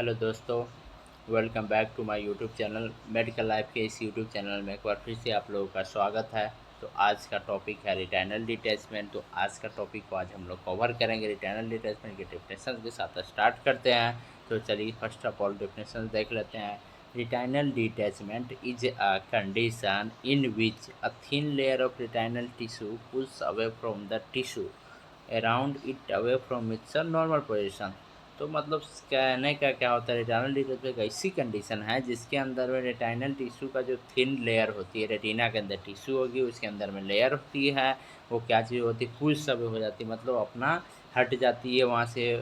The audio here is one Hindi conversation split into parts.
हेलो दोस्तों, welcome back to my YouTube channel. Medical life के इस यूट्यूब चैनल में एक बार फिर से आप लोगों का स्वागत है। तो आज का टॉपिक है रिटाइनल डिटैचमेंट। तो आज का टॉपिक को आज हम लोग कवर करेंगे। रिटाइनल डिटैचमेंट के डेफिनेशन के साथ स्टार्ट करते हैं। तो चलिए फर्स्ट ऑफ ऑल डेफिनेशन देख लेते हैं। Retinal detachment is a condition in which a thin layer of retinal tissue pulls away from the tissue around it away from its normal position. तो मतलब कहने का क्या होता है, रेटिनल डिटैचमेंट एक ऐसी कंडीशन है जिसके अंदर में रेटिनल टिश्यू का जो थिन लेयर होती है, रेटिना के अंदर टिश्यू होगी, उसके अंदर में लेयर होती है, वो क्या चीज़ होती है, पुश सब हो जाती है, मतलब अपना हट जाती है वहाँ से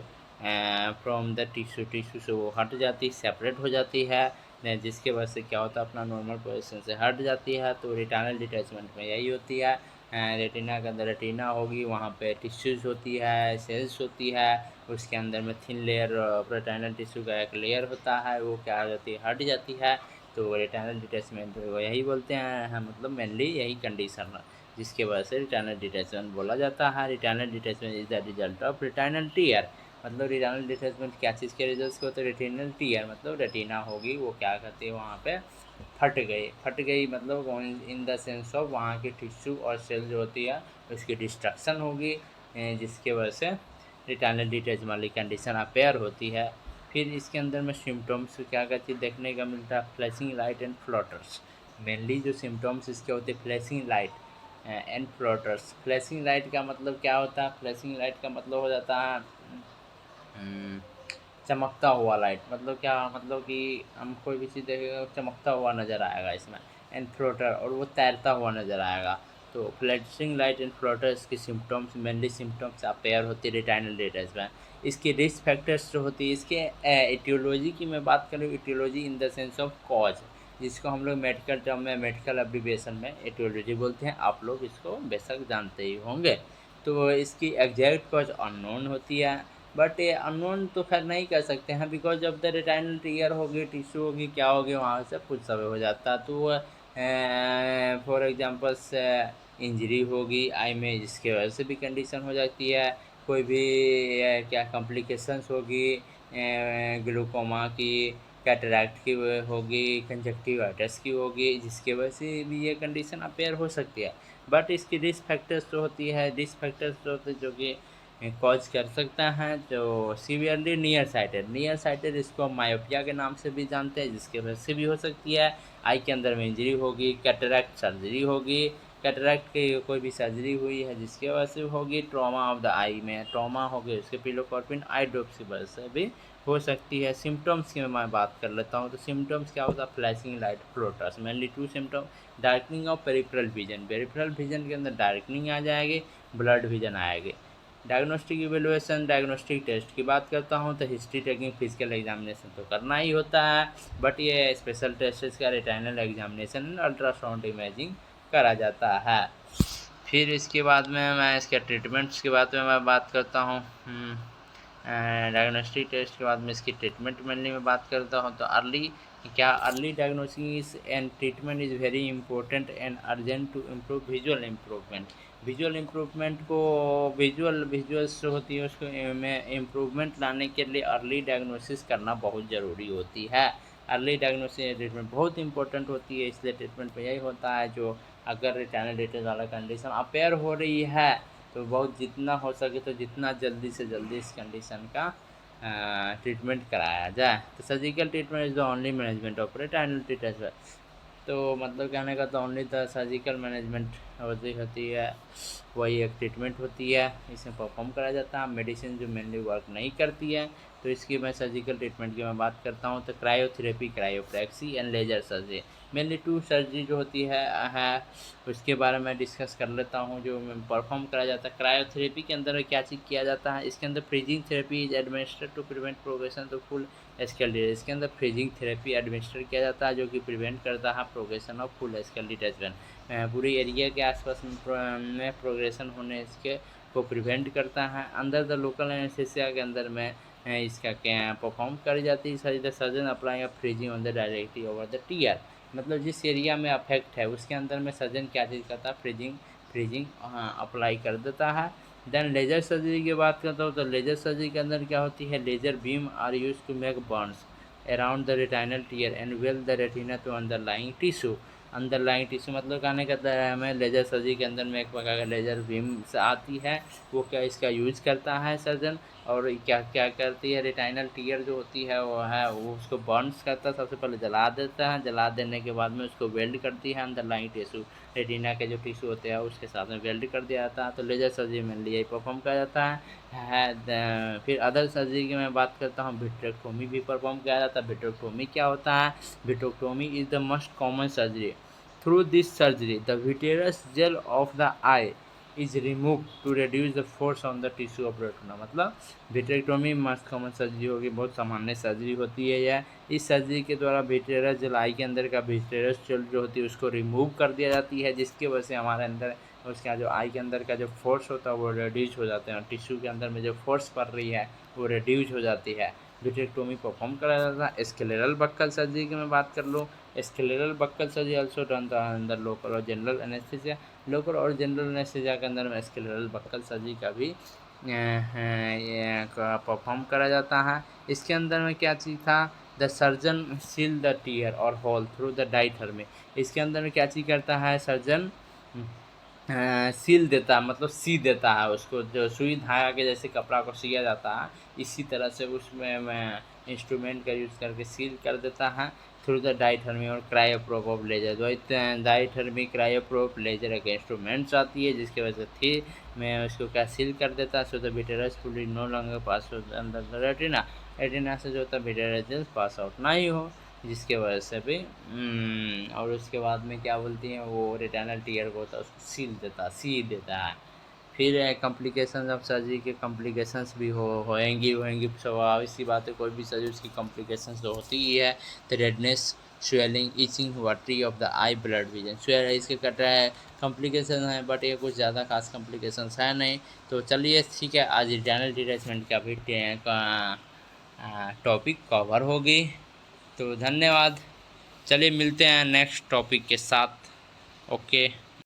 फ्रॉम द टिश्यू से वो हट जाती है, सेपरेट हो जाती है, जिसके वजह से क्या होता है अपना नॉर्मल पोजीशन से हट जाती है। तो रेटिनल डिटैचमेंट में यही होती है। रेटिना के अंदर रेटिना होगी, वहाँ पे टिश्यूज़ होती है, सेल्स होती है, उसके अंदर में थिन लेयर रेटिनल टिश्यू का एक लेयर होता है, वो क्या हो जाती है, हट जाती है। तो रेटिनल डिटैचमेंट वो यही बोलते हैं, मतलब मेनली यही कंडीशन जिसके वजह से रेटिनल डिटैचमेंट बोला जाता है। Retinal detachment is the result of retinal tear. मतलब रेटिनल डिटैचमेंट क्या चीज़ के रिजल्ट को होते हैं, रेटिनल टीयर, मतलब रेटिना होगी वो क्या कहते हैं वहाँ पे फट गई मतलब इन द सेंस ऑफ वहाँ की टिश्यू और सेल जो होती है उसकी डिस्ट्रक्शन होगी, जिसके वजह से रेटिनल डिटैच वाली कंडीशन अपेयर होती है। फिर इसके अंदर में सिम्टम्स क्या क्या चीज़ देखने का मिलता है, flashing light and floaters. Mainly जो सिम्टम्स इसके होते हैं flashing light and floaters. Flashing light का मतलब क्या होता है, फ्लैशिंग लाइट का मतलब हो जाता है हम्म, चमकता हुआ लाइट। मतलब क्या, मतलब कि हम कोई भी चीज़ देखेगा चमकता हुआ नज़र आएगा इसमें, एंड फ्लोटर, और वो तैरता हुआ नज़र आएगा। तो फ्लैशिंग लाइट एंड फ्लोटर्स की सिम्टम्स मेनली सिम्टम्स अपेयर होती है रेटिनल डिटैच में। इसकी रिस्क फैक्टर्स जो होती है, इसके एटियोलॉजी की मैं बात करूँ, aetiology in the sense of cause, जिसको हम लोग मेडिकल टर्म में मेडिकल एब्रीविएशन में एटियोलॉजी बोलते हैं, आप लोग इसको बेशक जानते ही होंगे। तो इसकी एग्जैक्ट कॉज अननोन होती है, बट ये अननोन तो खैर नहीं कर सकते हैं, बिकॉज जब द रेटिनल टीयर होगी, टिश्यू होगी, क्या होगी, वहाँ से कुछ समय हो जाता है। तो फॉर एग्जांपल्स इंजरी होगी आई में, जिसकी वजह से भी कंडीशन हो जाती है। कोई भी क्या कॉम्प्लिकेशंस होगी, ग्लूकोमा की, कैटरैक्ट की होगी, कंजक्टिवाइटिस की होगी, जिसकी वजह से भी ये कंडीशन अपेयर हो सकती है। बट इसकी रिस्क फैक्टर्स जो होती है, रिस्क फैक्टर्स जो होते हैं जो कि कॉज कर सकता है, जो सीवियरली नियर साइटेड इसको मायोपिया के नाम से भी जानते हैं, जिसके वजह से भी हो सकती है। आई के अंदर में इंजरी होगी, कैटरैक्ट सर्जरी होगी, कैटरैक्ट की कोई भी सर्जरी हुई है जिसकी वजह से होगी। ट्रॉमा ऑफ द आई में ट्रॉमा हो गई, उसके पिलोकॉर्पिन आई ड्रॉप्स की वजह से भी हो सकती है। सिम्टम्स की मैं बात कर लेता हूँ। तो सिम्टम्स क्या होता है, flashing light floaters, mainly two symptom, darkening of peripheral vision के अंदर डार्कनिंग आ जाएगी, ब्लड विजन आएगी। डायग्नोस्टिक इवेलुएशन, डायग्नोस्टिक टेस्ट की बात करता हूँ तो हिस्ट्री टेकिंग, फिजिकल एग्जामिनेशन तो करना ही होता है, बट ये स्पेशल टेस्ट का रेटिनल एग्जामिनेशन, अल्ट्रासाउंड इमेजिंग करा जाता है। फिर इसके बाद में मैं इसके ट्रीटमेंट्स के बारे में मैं बात करता हूँ। डायग्नोस्टिक टेस्ट के बाद में इसकी ट्रीटमेंट मेनली मैं बात करता हूँ। तो early diagnosis and treatment is very important and urgent to improve visual improvement. Visual improvement को विजुअल्स जो होती है उसको में इम्प्रूवमेंट लाने के लिए अर्ली डायग्नोसिस करना बहुत ज़रूरी होती है। अर्ली डायग्नोसिस ट्रीटमेंट बहुत इंपॉर्टेंट होती है, इसलिए ट्रीटमेंट में यही होता है जो अगर रेटिनल डिटैच वाला कंडीशन अपेयर हो रही है तो बहुत जितना हो सके तो जितना जल्दी से जल्दी इस कंडीशन का ट्रीटमेंट कराया जाए। तो surgical treatment is the only management of retinal detach. तो मतलब कहने का तो ओनली द सर्जिकल मैनेजमेंट होती है, वही एक ट्रीटमेंट होती है, इसमें परफॉर्म करा जाता है। मेडिसिन जो मेनली वर्क नहीं करती है तो इसकी मैं सर्जिकल ट्रीटमेंट की मैं बात करता हूँ। तो cryotherapy, cryopexy and laser surgery, mainly two surgery जो होती है उसके बारे में डिस्कस कर लेता हूँ जो परफॉर्म करा जाता है। क्रायोथेरेपी के अंदर क्या चीज़ किया जाता है, इसके अंदर freezing therapy is administered to prevent progression to full scale detach. इसके अंदर फ्रीजिंग थेरेपी एडमिनिस्टर किया जाता है जो कि प्रिवेंट करता है progression of full scale detachment, पूरी एरिया के आसपास में प्रोग्रेशन होने इसके को प्रिवेंट करता है। अंदर द लोकल एनेस्थीसिया के अंदर में इसका क्या परफॉर्म करी जाती है। The surgeon apply freezing on the directly over the tear, मतलब जिस एरिया में अफेक्ट है उसके अंदर में सर्जन क्या चीज़ करता है, फ्रीजिंग अप्लाई कर देता है। देन लेजर सर्जरी की बात करता हूँ तो लेजर सर्जरी के अंदर क्या होती है, laser beam are use to make burns around the retinal tear and weld the retina to underlying tissue. Underlying tissue मतलब कहने का हमें लेजर सर्जरी के अंदर में एक प्रकार का लेजर बीम से आती है, वो क्या इसका यूज करता है सर्जन, और क्या क्या करती है, रेटाइनल टीयर जो होती है वो उसको बर्न्स करता है, सबसे पहले जला देता है, जला देने के बाद में उसको वेल्ड करती है अंडरलाइंग टिश्यू, रेटिना के जो टिश्यू होते हैं उसके साथ में वेल्ड कर दिया जाता है। तो लेजर सर्जरी में यही परफॉर्म किया जाता है। फिर अदर सर्जरी की मैं बात करता हूँ, विट्रेक्टोमी भी परफॉर्म किया जाता है। विट्रेक्टोमी क्या होता है, vitrectomy is the most common surgery. Through this surgery the vitreous gel of the eye is remove to reduce the force on the tissue of retina. मतलब विट्रेक्टोमी मस्ट कॉमन सर्जरी होगी, बहुत सामान्य सर्जरी होती है यह। इस सर्जरी के द्वारा विट्रेरस जेल आई के अंदर का विट्रेरस जेल जो होती है उसको रिमूव कर दिया जाती है, जिसकी वजह से हमारे अंदर उसका जो आई के अंदर का जो फोर्स होता है वो रिड्यूज हो जाते हैं, टिश्यू के अंदर में जो फोर्स पड़ रही है वो रिड्यूज हो जाती है। विट्रेक्टोमी परफॉर्म करा जाता है। स्क्लेरल बक्कल सर्जरी की मैं बात कर लूँ, scleral buckle surgery also done the अंदर लोकल और जनरल एनेस्थीसिया। लोकल और जनरल एनेस्थीसिया के अंदर में स्क्लेरल बक्कल सर्जरी का भी परफॉर्म करा जाता है। इसके अंदर में क्या चीज़ था, the surgeon seal the tear और होल थ्रू द डाइथर्मी। इसके अंदर में क्या चीज़ करता है सर्जन, सील देता है, मतलब सी देता है उसको, जो सुई धागा के जैसे कपड़ा को सिया जाता है इसी तरह से उसमें मैं इंस्ट्रूमेंट का यूज़ करके सील कर देता है थ्रू द डाइथर्मी और क्रायोप्रोब ऑफ लेजर। तो डाइथर्मी क्रायोप्रोब लेजर एक इंस्ट्रूमेंट्स आती है जिसकी वजह से थी मैं उसको क्या सील कर देता, so the vitreous fluid no longer pass अंदर द रेटिना। रेटिना से जो होता है विटेरस पास आउट ना ही हो, जिसके वजह से भी और उसके बाद में क्या बोलती हैं वो रेटिनल टीयर को होता है उसको सील देता है। फिर कॉम्प्लिकेशंस ऑफ सर्जरी के कॉम्प्लिकेशंस भी होएंगी स्वाभाविक सी बात है, कोई भी सर्जरी उसकी कॉम्प्लिकेशंस तो होती ही है। तो redness, swelling, itching, watery of the eye, blood vision, swell इसके कट रहा है कॉम्प्लिकेशन है, बट ये कुछ ज़्यादा खास कॉम्प्लिकेशंस है नहीं। तो चलिए ठीक है, आज रेटिनल डिटैचमेंट का भी टॉपिक कवर होगी। तो धन्यवाद, चलिए मिलते हैं नेक्स्ट टॉपिक के साथ। ओके।